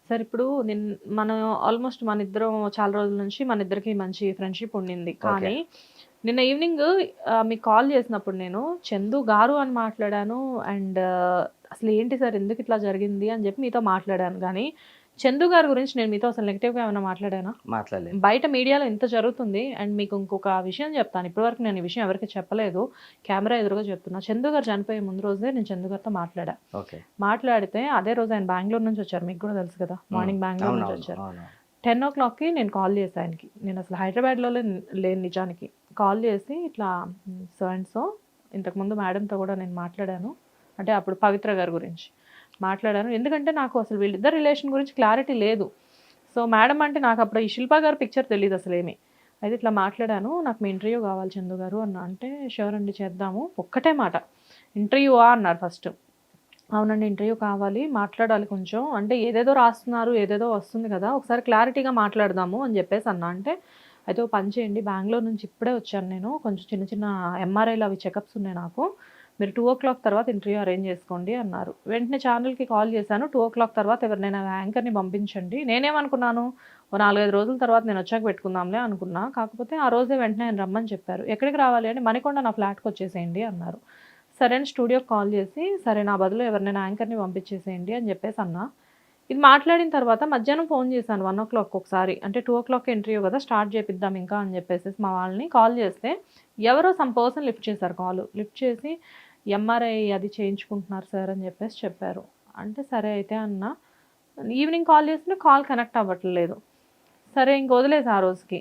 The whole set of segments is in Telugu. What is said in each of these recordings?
సార్ ఇప్పుడు మనం ఆల్మోస్ట్ మనిద్దరం చాలా రోజుల నుంచి మనిద్దరికి మంచి ఫ్రెండ్‌షిప్ ఉండింది. ఓకే. కానీ నిన్న ఈవినింగ్ మీకు కాల్ చేసినప్పుడు నేను చందు గారు అని మాట్లాడాను. అండ్ అసలు ఏంటి సార్ ఎందుకిట్లా జరిగింది అని చెప్పి మీతో మాట్లాడాను గానీ, చందు గారి గురించి నేను మీతో అసలు నెగెటివ్‌గా ఏమైనా మాట్లాడానా? మాట్లాడలేదు. బయట మీడియాలో ఇంత జరుగుతుంది. అండ్ మీకు ఇంకొక విషయం చెప్తాను. ఇప్పటివరకు నేను ఈ విషయం ఎవరికీ చెప్పలేదు. కెమెరా ఎదురుగా చెప్తున్నా. చందు గారు చనిపోయే ముందు రోజే నేను చందు గారితో మాట్లాడా. ఓకే. మాట్లాడితే అదే రోజు ఆయన బెంగుళూరు నుంచి వచ్చారు. మీకు కూడా తెలుసు కదా! మార్నింగ్ బెంగుళూరు నుంచి అవునవును. వచ్చారు. అవును. 10:00కి నేను కాల్ చేశా ఆయనకి. నేను అసలు హైదరాబాద్‌లో లేను నిజానికి. కాల్ చేసి ఇట్లా సో అండ్ సో ఇంతకుముందు మేడంతో కూడా నేను మాట్లాడాను. అంటే అప్పుడు పవిత్ర గారి గురించి మాట్లాడాను. ఎందుకంటే నాకు అసలు వీళ్ళిద్దరి రిలేషన్ గురించి క్లారిటీ లేదు. సో మేడం అంటే నాకు అప్పుడు ఈ శిల్ప గారి పిక్చర్ తెలీదు అసలేమి. అయితే ఇట్లా మాట్లాడాను. నాకు మీ ఇంటర్వ్యూ కావాలి చందు గారు అన్నా. అంటే ష్యూర్ అండి చేద్దాము. ఒక్కటే మాట ఇంటర్వ్యూవా అన్నారు ఫస్ట్. అవునండి. ఇంటర్వ్యూ కావాలి. మాట్లాడాలి కొంచెం. అంటే ఏదేదో రాస్తున్నారు. ఏదేదో వస్తుంది కదా! ఒకసారి క్లారిటీగా మాట్లాడదాము అని జెప్పేసి అన్నా. అంటే, అయితే ఓ పని చేయండి. బెంగుళూరు నుంచి ఇప్పుడే వచ్చాను నేను. కొంచెం చిన్న చిన్న ఎంఆర్ఐలు అవి చెకప్స్ ఉన్నాయి నాకు. మీరు 2:00 తర్వాత ఇంటర్వ్యూ అరేంజ్ చేసుకోండి అన్నారు. వెంటనే ఛానెల్‌కి కాల్ చేశాను. 2:00 తర్వాత ఎవరినైనా యాంకర్‌ని పంపించండి. నేనేమనుకున్నాను, ఓ 4, 5 రోజుల తర్వాత నేనొచ్చాక పెట్టుకుందాంలే అనుకున్నా. కాకపోతే ఆ రోజే వెంటనే ఆయన రమ్మని చెప్పారు. ఎక్కడికి రావాలి అంటే, మణికొండ నా ఫ్లాట్‌కొచ్చేసేయండి అన్నారు. సరే అని స్టూడియోకి కాల్ చేసి, సరే నా బదులు ఎవరినైనా యాంకర్‌ని పంపించేసేయండి అని చెప్పేసి అన్నా. ఇది మాట్లాడిన తర్వాత మధ్యాహ్నం ఫోన్ చేశాను 1:00 ఒకసారి. అంటే 2:00 ఇంటర్వ్యూ కదా! స్టార్ట్ చేపిద్దాం ఇంకా అని చెప్పేసేసి మా వాళ్ళని కాల్ చేస్తే, ఎవరో సమ్ పర్సన్ లిఫ్ట్ చేశారు కాలు. లిఫ్ట్ చేసి, ఎంఆర్ఐ అది చేయించుకుంటున్నారు సార్ అని చెప్పేసి చెప్పారు. అంటే సరే అయితే అన్నా. ఈవినింగ్ కాల్ చేసినా కాల్ కనెక్ట్ అవ్వట్లేదు. సరే ఇంక వదిలేసా ఆ రోజుకి.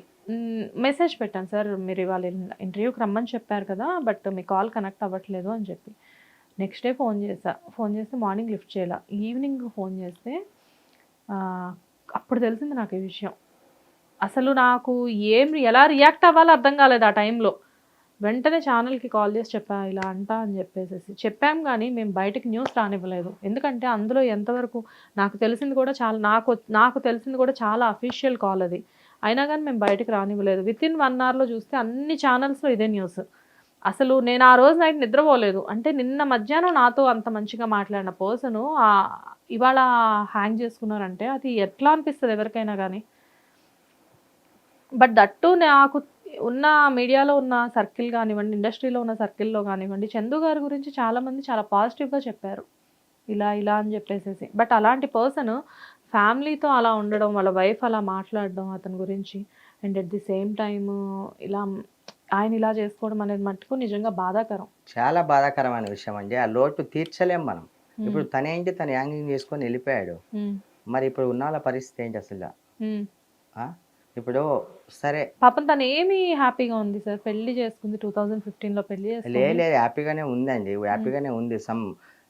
మెసేజ్ పెట్టాను సార్ మీరు ఇవాళ ఇంటర్వ్యూకి రమ్మని చెప్పారు కదా! బట్ మీ కాల్ కనెక్ట్ అవ్వట్లేదు అని చెప్పి. నెక్స్ట్ డే ఫోన్ చేశా. ఫోన్ చేస్తే మార్నింగ్ లిఫ్ట్ చేయలా. ఈవినింగ్ ఫోన్ చేస్తే ఆహ్, అప్పుడు తెలిసింది నాకు ఈ విషయం. అసలు నాకు ఎలా రియాక్ట్ అవ్వాలో అర్థం కాలేదు ఆ టైంలో. వెంటనే ఛానెల్‌కి కాల్ చేసి చెప్పా. ఇలా అంటా అని చెప్పేసేసి. చెప్పాం గానీ మేము బయటకి న్యూస్ రానివ్వలేదు. ఎందుకంటే అందులో ఎంతవరకు నాకు తెలిసింది కూడా చాలా నాకు తెలిసింది కూడా చాలా అఫీషియల్ కాల్ అది. అయినా గానీ మేము బయటకి రానివ్వలేదు. వితిన్ 1 అవర్‌లో చూస్తే అన్ని ఛానెల్స్‌లో ఇదే న్యూస్. అసలు నేను ఆ రోజు నైట్ నిద్రపోలేదు. అంటే నిన్న మధ్యాహ్నం నాతో అంత మంచిగా మాట్లాడిన పర్సను ఇవాళ హ్యాంగ్ చేసుకున్నారంటే అది ఎట్లా అనిపిస్తది ఎవరికైనా గానీ. బట్ దట్ టూ నాకు ఉన్న మీడియాలో ఉన్న సర్కిల్ గానివ్వండి, ఇండస్ట్రీలో ఉన్న సర్కిల్‌లో గానివ్వండి, చందు గారి గురించి చాలామంది చాలా పాజిటివ్‌గా చెప్పారు. ఇలా అని జెప్పేసేసి. బట్ అలాంటి పర్సన్ ఫ్యామిలీతో అలా ఉండడం, వాళ్ళ వైఫ్ అలా మాట్లాడడం అతని గురించి and at the same time ఇలా ఆయన ఇలా చేసుకోవడం అనేది మట్టుకు నిజంగా బాధాకరం. చాలా బాధాకరమైన విషయం అండి. ఆ లోటు తీర్చలేం మనం. హ్మ్. ఇప్పుడు తనేంటి తను యాంగింగ్ చేసుకొని ఎళ్ళిపోయాడు. హ్మ్. మరి ఇప్పుడు ఉన్నోళ్ళ పరిస్థితి ఏంటి అసల? హ్మ్. ఆ! ఇప్పుడు సరే పాపం తనేమి హ్యాపీగా ఉంది సార్. పెళ్లి చేసుకుంది. 2015లో పెళ్లి చేసుకొని లేదు హ్యాపీగానే ఉందండి. హ్మ్. హ్యాపీగానే ఉంది.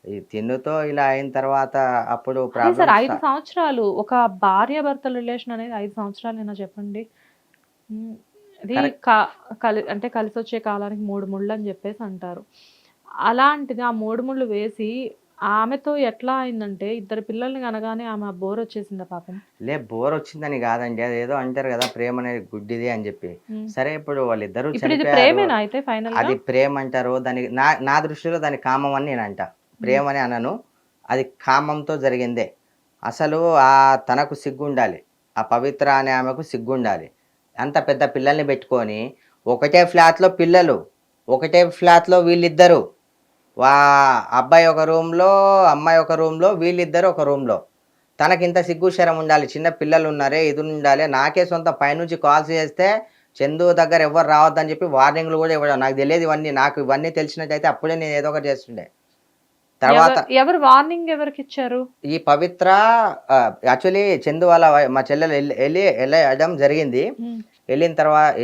ఈ తిన్నుతో ఇలా అయిన తర్వాత అప్పుడు అదే సార్ ప్రాబ్లమ్స్ 5 సంవత్సరాలు. ఒక భార్యాభర్తల రిలేషన్ అనేది 5 సంవత్సరాలేనా చెప్పండి. హ్మ్. ఇది కరెక్ట్. క అంటే కలిసొచ్చే కాలానికి 3 ముళ్ళని జెప్పేసి అంటారు. అలాంటిది ఆ 3 ముళ్ళు వేసి ఆమెతో ఎట్లా అయిందంటే ఇద్దరు పిల్లల్ని కనగానే ఆమె బోరొచ్చేసిందా పాపం. బోరొచ్చిందని గాదండి. అదేదో అంటారు గదా! ప్రేమనేది గుడ్డిది అని జెప్పి. హ్మ్. సరే ఇప్పుడు వాళ్ళిద్దరూ ఇప్పుడిది చనిపోయారు. ప్రేమేనా అయితే ఫైనల్‌గా? అది ప్రేమంటారు. దానికి నా నా దృష్టిలో దాన్ని కామం అని నేనంట. హ్మ్. ప్రేమని అనను. అది కామంతో జరిగిందే. అసలు తనకు సిగ్గుండాలి. ఆ పవిత్ర అనే ఆమెకు సిగ్గుండాలి. అంత పెద్ద పిల్లల్ని బెట్టుకొని, ఒకటే ఫ్లాట్‌లో పిల్లలు, ఒకటే ఫ్లాట్‌లో వీళ్ళిద్దరు. వా అబ్బాయి ఒక రూమ్‌లో, అమ్మాయి ఒక రూమ్‌లో, వీళ్ళిద్దరు ఒక రూమ్‌లో. తనకింత సిగ్గు, శరం ఉండాలి. చిన్న పిల్లలున్నారే, ఇదుండాలి. నాకే సొంత పైనుంచి కాల్స్ చేస్తే, చందు దగ్గర ఎవ్వరు రావద్దని చెప్పి వార్నింగ్‌లు గూడా ఇవ్వడం. నాకు తెలియదు ఇవన్నీ. నాకు ఇవన్నీ తెలిసినట్టయితే అప్పుడే నేను ఏదో ఒకటి చేస్తుండే. తర్వాత ఎవరు వార్నింగ్ ఎవరికిచ్చారు? ఈ పవిత్ర యాక్చువల్లీ చందు వాళ్ళ మా చెల్లెలు ఎళ్ళడం జరిగింది. హ్మ్.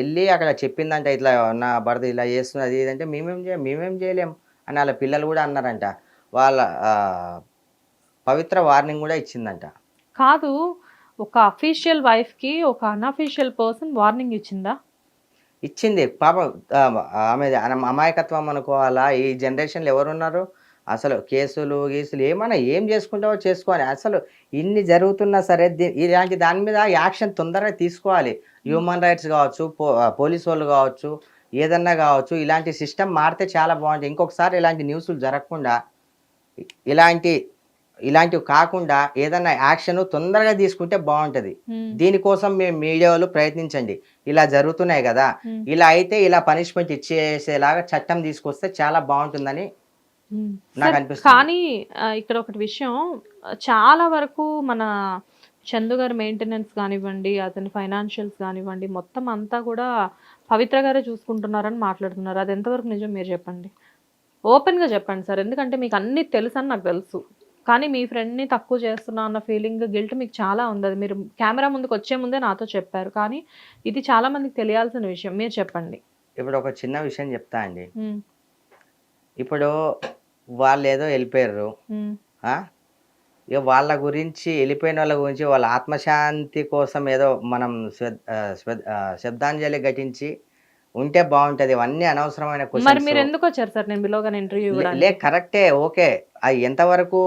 ఎళ్ళి అక్కడ చెప్పిందంట, ఇట్లా నా భర్త ఇలా చేస్తుంది అది ఇది అంటే, మేమేం చేయలేం అని ఆళ్ళ పిల్లలు గూడా అన్నారంట. వాళ్ళ ఆహ్, పవిత్ర వార్నింగ్ గూడా ఇచ్చిందంట. కాదు. ఒక అఫీషియల్ వైఫ్‌కి ఒక అన్‌అఫీషియల్ పర్సన్ వార్నింగ్ ఇచ్చిందా? ఇచ్చింది. పాపం ఆమెది అమాయకత్వం అనుకోవాలా? ఈ జనరేషన్‌లో ఎవరున్నారు? అసలు కేసులు, గీసులు ఏమన్నా ఏం చేసుకుంటావో చేసుకోని. అసలు ఇన్ని జరుగుతున్నా సరే ఇలాంటి దాని మీద యాక్షన్ తొందరగా తీసుకోవాలి. హ్మ్. హ్యూమన్ రైట్స్ గావచ్చు, పోలీసోళ్ళు గావచ్చు, ఏదన్నా గావచ్చు, ఇలాంటి సిస్టమ్ మారితే చాలా బావుంటది. ఇంకొకసారి ఇలాంటి న్యూసులు జరగకుండా ఇలాంటి ఇలాంటివి కాకుండా ఏదన్నా యాక్షన్ తొందరగా తీసుకుంటే బాగుంటుంది. ఉమ్, దీనికోసం మేము మీడియాలో ప్రయత్నించండి. ఇలా జరుగుతున్నాయి కదా, ఉమ్, ఇలా అయితే ఇలా పనిష్మెంట్ ఇచ్చేసేలాగా చట్టం తీసుకొస్తే చాలా బాగుంటుందని ఉమ్. నాకు సరే, అనిపిస్తుంది. కానీ ఇక్కడ ఒకటి విషయం, చాలా వరకు మన చందు గారి మెయింటెనెన్స్ కానివ్వండి, అతని ఫైనాన్షియల్స్ కానివ్వండి, మొత్తం అంతా కూడా పవిత్ర గారే చూసుకుంటున్నారని మాట్లాడుతున్నారు. అది ఎంతవరకు నిజం మీరు చెప్పండి, ఓపెన్గా చెప్పండి సార్. ఎందుకంటే మీకు అన్నీ తెలుసు అని నాకు తెలుసు, కానీ మీ ఫ్రెండ్ని తక్కువ చేస్తున్నా అన్న ఫీలింగ్, గిల్ట్ మీకు చాలా ఉంది. అది మీరు కెమెరా ముందుకు వచ్చే ముందే నాతో చెప్పారు, కానీ ఇది చాలా మందికి తెలియాల్సిన విషయం. మీరు చెప్పండి. ఇప్పుడు ఒక చిన్న విషయం చెప్తా అండి. ఉమ్, ఇప్పుడు వాళ్ళు ఏదో వెళ్ళిపోయారు. ఉమ్, ఆ? ఇక వాళ్ళ గురించి, వెళ్ళిపోయిన వాళ్ళ గురించి, వాళ్ళ ఆత్మశాంతి కోసం ఏదో మనం శ్రద్ధాంజలి ఘటించి ఉంటే బాగుంటుంది. ఇవన్నీ అనవసరమైన మరి క్వశ్చన్స్. మీరు ఎందుకు వచ్చారు సార్ నేను బిలోగానే ఇంటర్వ్యూ లే ఇవ్వడానికి? కరెక్టే, ఓకే. అది ఎంతవరకు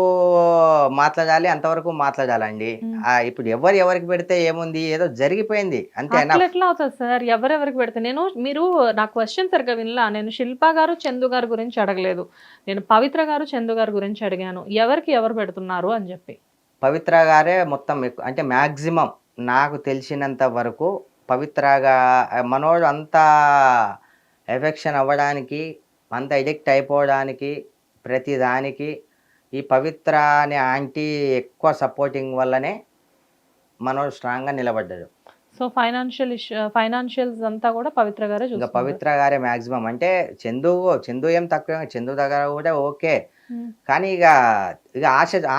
మాట్లాడాలి అంతవరకు మాట్లాడాలండి. ఉమ్. ఇప్పుడు ఎవరికి పెడితే ఏముంది, ఏదో జరిగిపోయింది అంతే. అట్లా ఎట్లా అవుతుంది సార్? ఎవరెవరికి పెడితే మీరు నా క్వశ్చన్ సరిగ్గా వినలా. నేను శిల్ప గారు చందు గారి గురించి అడగలేదు, నేను పవిత్ర గారు చందు గారి గురించి అడిగాను, ఎవరికి ఎవరు పెడుతున్నారు అని చెప్పి. పవిత్ర గారే మొత్తం ఎక్కువ, అంటే మ్యాక్సిమం నాకు తెలిసినంత వరకు పవిత్రగా మనోడు అంత ఎఫెక్షన్ అవ్వడానికి, అంత ఎడిక్ట్ అయిపోవడానికి ప్రతి దానికి ఈ పవిత్ర అనే ఆంటీ ఎక్కువ సపోర్టింగ్ వల్లనే మనోడు స్ట్రాంగ్గా నిలబడ్డాడు. సో ఫైనాన్షియల్స్ అంతా కూడా పవిత్ర గారే ఇంకా చూసుకుంటారు. పవిత్ర గారే మ్యాక్సిమం. అంటే చందు ఏం తక్కువ, చందు దగ్గర కూడా ఓకే. ఉమ్, కానీ ఇక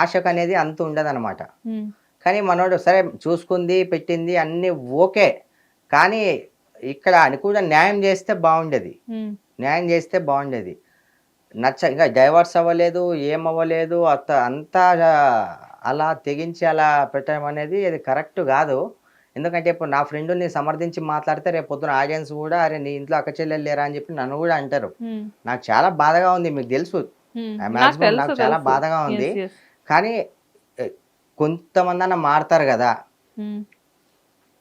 ఆశకు అనేది అంత ఉండదన్నమాట. ఉమ్, కానీ మనోడు సరే చూసుకుంది, పెట్టింది అన్నీ ఓకే. కానీ ఇక్కడ అని కూడా న్యాయం చేస్తే బాగుండేది. ఉమ్, న్యాయం చేస్తే బాగుండేది. ఇంకా డైవర్స్ అవ్వలేదు, ఏం అవ్వలేదు, అంతా అలా తెగించి అలా పెట్టడం అనేది అది కరెక్ట్ కాదు. ఎందుకంటే ఇప్పుడు నా ఫ్రెండ్ని సమర్థించి మాట్లాడితే రేపు పొద్దున ఆడియన్స్ కూడా అరే నీ ఇంట్లో అక్క చెల్లెలు లేరా అని చెప్పి నన్ను కూడా అంటారు. ఉమ్, నాకు చాలా బాధగా ఉంది, మీకు తెలుసు. ఉమ్. మ్యాక్సిమం నాకు చాలా బాధగా ఉంది. Yes, yes. కానీ కొంతమంది అన్న మారుతారు కదా. ఉమ్,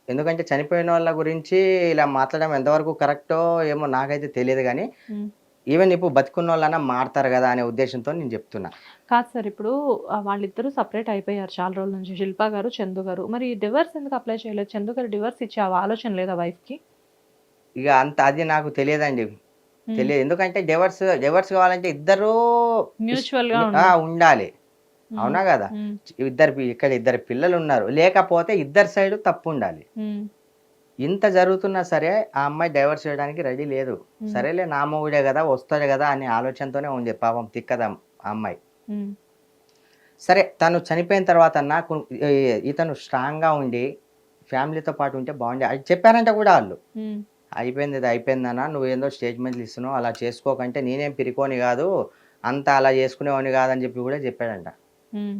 ఎందుకంటే చనిపోయిన వాళ్ళ గురించి ఇలా మాట్లాడడం ఎంతవరకు కరెక్టో ఏమో నాకైతే తెలియదు. కానీ ఉమ్. ఈవెన్ ఇప్పుడు బతికున్న వాళ్ళన్నా మారుతారు కదా అనే ఉద్దేశంతో నేను చెప్తున్నా. కాదు సార్, ఇప్పుడు వాళ్ళిద్దరూ సపరేట్ అయిపోయారు చాలా రోజుల నుంచి, శిల్ప గారు చందు గారు. మరి డివర్స్ ఎందుకు అప్లై చేయలేదు? చందు గారు డివర్స్ ఇచ్చే ఆలోచన లేదా వైఫ్కి? ఇక అంత అది నాకు తెలియదండి, తెలియదు. ఎందుకంటే డివర్స్ కావాలంటే ఇద్దరు మ్యూచువల్ గా ఉండాలి, అవునా కదా. ఉమ్, ఇక్కడ ఇద్దరు పిల్లలు ఉన్నారు, లేకపోతే ఇద్దరు సైడ్ తప్పు ఉండాలి. ఉమ్, ఇంత జరుగుతున్నా సరే ఆ అమ్మాయి డైవర్స్ చేయడానికి రెడీ లేదు. సరేలే నా మొగుడే కదా, వస్తాడు కదా అనే ఆలోచనతోనే ఉంది పాపం తిక్కదా ఆ అమ్మాయి. ఉమ్, సరే తను చనిపోయిన తర్వాత ఇతను స్ట్రాంగ్గా ఉండి ఫ్యామిలీతో పాటు ఉంటే బాగుండే అది చెప్పారంట కూడా వాళ్ళు. ఉమ్, అయిపోయింది, ఇది అయిపోయిందన్నా, నువ్వేందో స్టేట్మెంట్లు ఇస్తున్నావు, అలా చేసుకోకంటే నేనేం పిరికోని కాదు, అంతా అలా చేసుకునేవాడిని కాదని చెప్పి కూడా చెప్పాడంట. ఉమ్,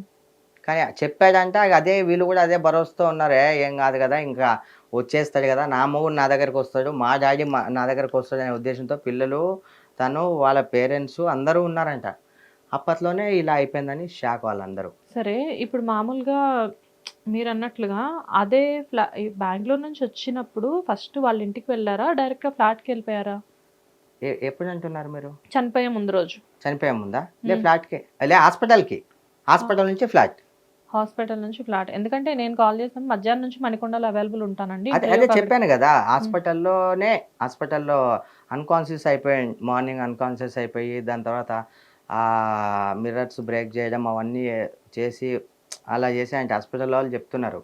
కానీ చెప్పాడంట, అదే వీళ్ళు కూడా అదే భరోసాతో ఉన్నారే, ఏం కాదు కదా, ఇంకా వచ్చేస్తాడు కదా, నా మొగుడు నా దగ్గరకు వస్తాడు, మా డాడీ నా దగ్గరకు వస్తాడు అనే ఉద్దేశంతో పిల్లలు, తను, వాళ్ళ పేరెంట్స్ అందరూ ఉన్నారంట. అప్పట్లోనే ఇలా అయిపోయిందని షాక్ వాళ్ళందరూ. సరే, ఇప్పుడు మామూలుగా మీరు అన్నట్లుగా అదే బెంగళూరు నుంచి వచ్చినప్పుడు ఫస్ట్ వాళ్ళ ఇంటికి వెళ్ళారా, డైరెక్ట్గా ఫ్లాట్కి వెళ్ళిపోయారా? ఎప్పుడు అంటున్నారు మీరు? చనిపోయే ముందు రోజు. చనిపోయే ముందా? లే ఫ్లాట్కి, లే హాస్పిటల్కి, హాస్పిటల్ నుంచి ఫ్లాట్. హాస్పిటల్ నుంచి ఫ్లాట్. ఎందుకంటే నేను కాల్ చేస్తాను, మధ్యాహ్నం నుంచి మణికొండలో అవైలబుల్ ఉంటానండి. అదే చెప్పాను కదా, హాస్పిటల్లో అన్కాన్షియస్ అయిపోయి, మార్నింగ్ అన్కాన్షియస్ అయిపోయి, దాని తర్వాత మిర్రర్స్ బ్రేక్ చేయడం అవన్నీ చేసి అలా చేసాయంటే హాస్పిటల్లో వాళ్ళు చెప్తున్నారు.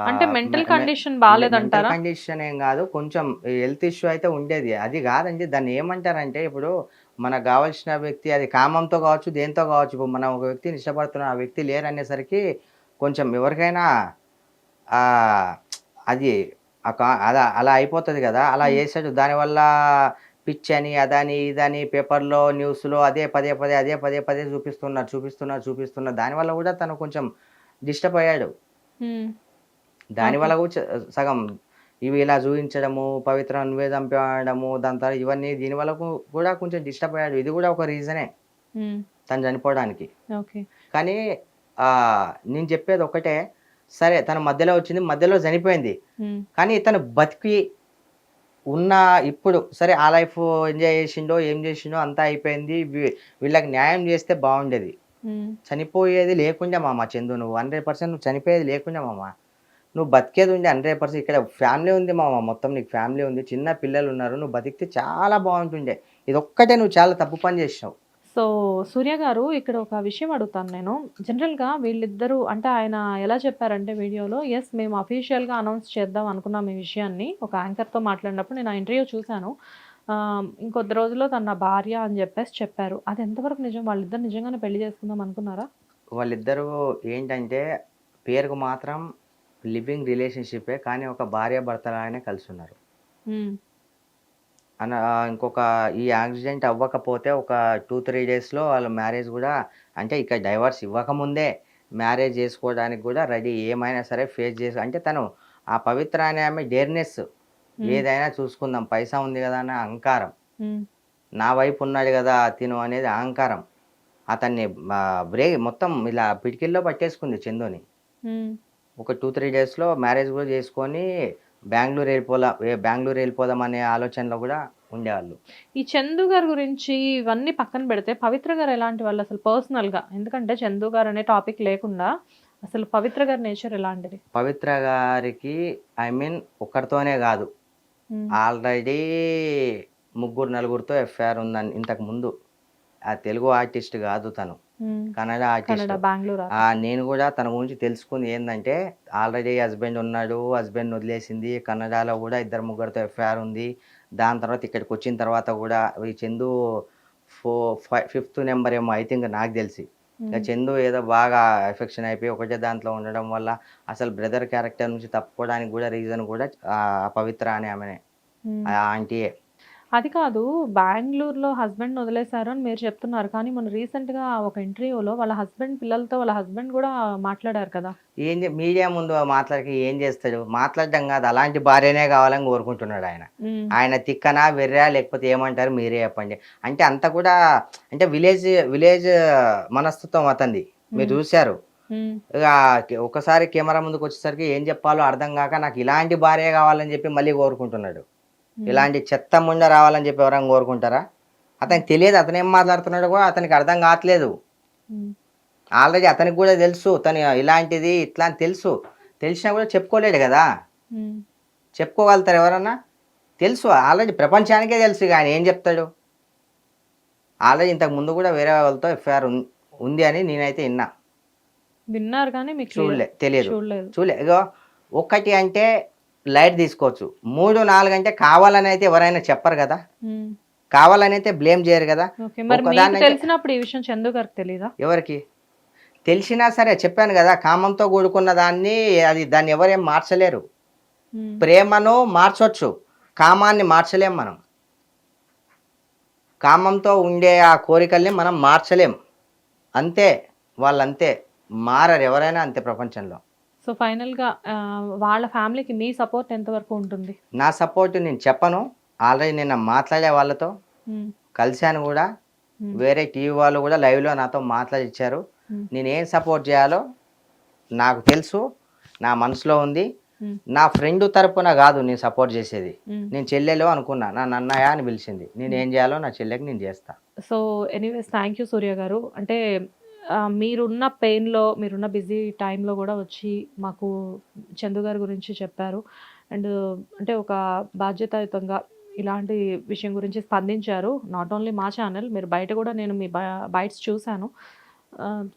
అంటే మెంటల్ కండిషన్ బాగాలేదంటారా? కండిషన్ ఏం కాదు, కొంచెం హెల్త్ ఇష్యూ అయితే ఉండేది. అది కాదండి, దాన్ని ఏమంటారంటే ఇప్పుడు మనకు కావాల్సిన వ్యక్తి, అది కామంతో కావచ్చు, దేంతో కావచ్చు, ఇప్పుడు మనం ఒక వ్యక్తిని ఇష్టపడుతున్నాం, ఆ వ్యక్తి లేరు అనేసరికి కొంచెం ఎవరికైనా అది అలా అయిపోతుంది కదా. అలా చేసాడు, దానివల్ల పిచ్ అని అదని ఇదని పేపర్లో న్యూస్లో అదే పదే పదే చూపిస్తున్నారు. దానివల్ల కూడా తను కొంచెం డిస్టర్బ్ అయ్యాడు. దానివల్ల కూడా సగం ఇవి ఇలా చూపించడము, పవిత్ర నువ్వే చంపడము, దాని తర్వాత ఇవన్నీ దీనివల్ల కూడా కొంచెం డిస్టర్బ్ అయ్యాడు. ఇది కూడా ఒక రీజనే తను చనిపోవడానికి. కానీ నేను చెప్పేది ఒకటే, సరే తను మధ్యలో వచ్చింది, మధ్యలో చనిపోయింది, కానీ తను బతికి ఉన్న ఇప్పుడు సరే ఆ లైఫ్ ఎంజాయ్ చేసిండో ఏం చేసిండో అంతా అయిపోయింది. వీళ్ళకి న్యాయం చేస్తే బాగుండేది. చనిపోయేది లేకుండా మామ చందు, నువ్వు 100% నువ్వు చనిపోయేది లేకుండా మామ, నువ్వు బతికేది ఉండే 100%. ఇక్కడ ఫ్యామిలీ ఉంది మామ, మొత్తం నీకు ఫ్యామిలీ ఉంది, చిన్న పిల్లలు ఉన్నారు, నువ్వు బతికితే చాలా బాగుంటుండే. ఇది ఒక్కటే నువ్వు చాలా తప్పు పని చేసినావు. సో సూర్య గారు ఇక్కడ ఒక విషయం అడుగుతాను నేను. జనరల్గా వీళ్ళిద్దరూ అంటే ఆయన ఎలా చెప్పారంటే వీడియోలో, ఎస్ మేము అఫీషియల్గా అనౌన్స్ చేద్దాం అనుకున్నాం ఈ విషయాన్ని, ఒక యాంకర్తో మాట్లాడినప్పుడు నేను ఆ ఇంటర్వ్యూ చూశాను. ఇంకొద్ది రోజుల్లో తన నా భార్య అని చెప్పేసి చెప్పారు. అది ఎంతవరకు నిజం? వాళ్ళిద్దరు నిజంగానే పెళ్లి చేసుకుందాం అనుకున్నారా? వాళ్ళిద్దరూ ఏంటంటే పేరుకు మాత్రం లివింగ్ రిలేషన్షిప్పే, కానీ ఒక భార్య భర్తలాగానే కలిసి ఉన్నారు. ఇంకొక ఈ యాక్సిడెంట్ అవ్వకపోతే ఒక 2-3 డేస్లో వాళ్ళ మ్యారేజ్ కూడా, అంటే ఇక్కడ డైవర్స్ ఇవ్వకముందే మ్యారేజ్ చేసుకోవడానికి కూడా రెడీ, ఏమైనా సరే ఫేస్ చేసి. అంటే తను ఆ పవిత్ర అనే ఆమె డేర్నెస్, ఏదైనా చూసుకుందాం, పైసా ఉంది కదా అనే అహంకారం, నా వైపు ఉన్నాడు కదా తిను అనేది అహంకారం, అతన్ని బ్రేక్ మొత్తం ఇలా పిటికిల్లో పట్టేసుకుంది చందుని. ఒక 2-3 డేస్లో మ్యారేజ్ కూడా చేసుకొని బెంగళూరు వెళ్ళిపోదాం అనే ఆలోచనలో కూడా ఉండేవాళ్ళు. ఈ చందు గారి గురించి ఇవన్నీ పక్కన పెడితే పవిత్ర గారు ఎలాంటి వాళ్ళు అసలు పర్సనల్గా? ఎందుకంటే చందు గారు అనే టాపిక్ లేకుండా అసలు పవిత్ర గారి నేచర్ ఎలాంటిది? పవిత్ర గారికి ఒక్కరితోనే కాదు, ఆల్రెడీ 3-4 ఎఫ్ఐఆర్ ఉందని ఇంతకు ముందు. ఆ తెలుగు ఆర్టిస్ట్ కాదు తను, కన్నడ ఆర్టిస్ట్. నేను కూడా తన గురించి తెలుసుకుంది ఏంటంటే, ఆల్రెడీ హస్బెండ్ ఉన్నాడు, హస్బెండ్ వదిలేసింది, కన్నడలో కూడా 2-3 ఎఫ్ఐఆర్ ఉంది. దాని తర్వాత ఇక్కడికి వచ్చిన తర్వాత కూడా ఈ చందు 5th నెంబర్ ఏమో ఐ థింక్ నాకు తెలిసి. ఇక చందు ఏదో బాగా ఎఫెక్షన్ అయిపోయి ఒకటే దాంట్లో ఉండడం వల్ల అసలు బ్రదర్ క్యారెక్టర్ నుంచి తప్పుకోవడానికి కూడా రీజన్ కూడా పవిత్ర అనే ఆమెనే, ఆంటీయే. అది కాదు, బెంగళూరులో హస్బెండ్ వదిలేశారు అని మీరు చెప్తున్నారు, కానీ మొన్న రీసెంట్గా ఒక ఇంటర్వ్యూలో వాళ్ళ హస్బెండ్ పిల్లలతో వాళ్ళ హస్బెండ్ కూడా మాట్లాడారు కదా. మీడియా ముందు మాట్లాడికి ఏం చేస్తాడు? మాట్లాడడం కాదు, అలాంటి భార్యనే కావాలని కోరుకుంటున్నాడు ఆయన. ఆయన తిక్కనా వెర్రా లేకపోతే ఏమంటారు మీరే చెప్పండి. అంటే అంత కూడా అంటే విలేజ్ మనస్తత్వం అతంది, మీరు చూశారు. ఇక ఒకసారి కెమెరా ముందుకు వచ్చేసరికి ఏం చెప్పాలో అర్థం కాక నాకు ఇలాంటి భార్య కావాలని చెప్పి మళ్ళీ కోరుకుంటున్నాడు. ఇలాంటి చెత్త ముండ రావాలని చెప్పి ఎవరైనా కోరుకుంటారా? అతనికి తెలియదు, అతను ఏం మాట్లాడుతున్నాడు కూడా అతనికి అర్థం కావట్లేదు. ఆల్రెడీ అతనికి కూడా తెలుసు తను ఇలాంటిది ఇట్లా అని తెలుసు, తెలిసినా కూడా చెప్పుకోలేడు కదా. చెప్పుకోగలుగుతారు ఎవరన్నా? తెలుసు, ఆల్రెడీ ప్రపంచానికే తెలుసు, కానీ ఏం చెప్తాడు? ఆల్రెడీ ఇంతకు ముందు కూడా వేరే వాళ్ళతో ఎఫ్ఐఆర్ ఉంది అని నేనైతే విన్నారు, కానీ మీకు తెలియదు, చూడలే. ఇగో ఒకటి అంటే లైట్ తీసుకోవచ్చు, 3-4 అంటే కావాలని అయితే ఎవరైనా చెప్పరు కదా, కావాలని అయితే బ్లేమ్ చేయరు కదా. తెలిసినప్పుడు ఈ విషయం చందు గారికి తెలీదా? ఎవరికి తెలిసినా సరే చెప్పాను కదా, కామంతో కూడుకున్న దాన్ని ఎవరేం మార్చలేరు. ప్రేమను మార్చొచ్చు, కామాన్ని మార్చలేం మనం. కామంతో ఉండే ఆ కోరికల్ని మనం మార్చలేం, అంతే. వాళ్ళంతే, మారరు ఎవరైనా అంతే ప్రపంచంలో. సో ఫైనల్గా వాళ్ళ ఫ్యామిలీకి మీ సపోర్ట్ ఎంతవరకు ఉంటుంది? నా సపోర్ట్ నేను చెప్పను, ఆల్రెడీ నేను మాట్లాడే వాళ్ళతో కలిశాను కూడా, వేరే టీవీ వాళ్ళు కూడా లైవ్లో నాతో మాట్లాడిచ్చారు. నేనేం సపోర్ట్ చేయాలో నాకు తెలుసు, నా మనసులో ఉంది. నా ఫ్రెండ్ తరపున కాదు నేను సపోర్ట్ చేసేది, నేను చెల్లెలో అనుకున్నా, నా అన్నయ్య అని పిలిచింది, నేను ఏం చేయాలో నా చెల్లెకి నేను చేస్తా. సో ఎనీవేస్ థ్యాంక్ యూ సూర్య గారు. అంటే మీరున్న పెయిన్లో, మీరున్న బిజీ టైంలో కూడా వచ్చి మాకు చందు గారి గురించి చెప్పారు. అండ్ అంటే ఒక బాధ్యతాయుతంగా ఇలాంటి విషయం గురించి స్పందించారు. నాట్ ఓన్లీ మా ఛానల్, మీరు బయట కూడా నేను మీ బైట్స్ చూశాను.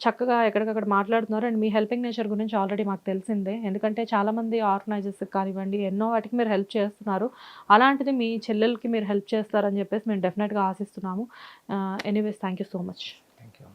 చక్కగా ఎక్కడికక్కడ మాట్లాడుతున్నారు. అండ్ మీ హెల్పింగ్ నేచర్ గురించి ఆల్రెడీ మాకు తెలిసిందే, ఎందుకంటే చాలామంది ఆర్గనైజర్స్కి కానివ్వండి ఎన్నో వాటికి మీరు హెల్ప్ చేస్తున్నారు. అలాంటిది మీ చెల్లెలకి మీరు హెల్ప్ చేస్తారని చెప్పేసి మేము డెఫినెట్గా ఆశిస్తున్నాము. Anyways thank you so much. Thank you.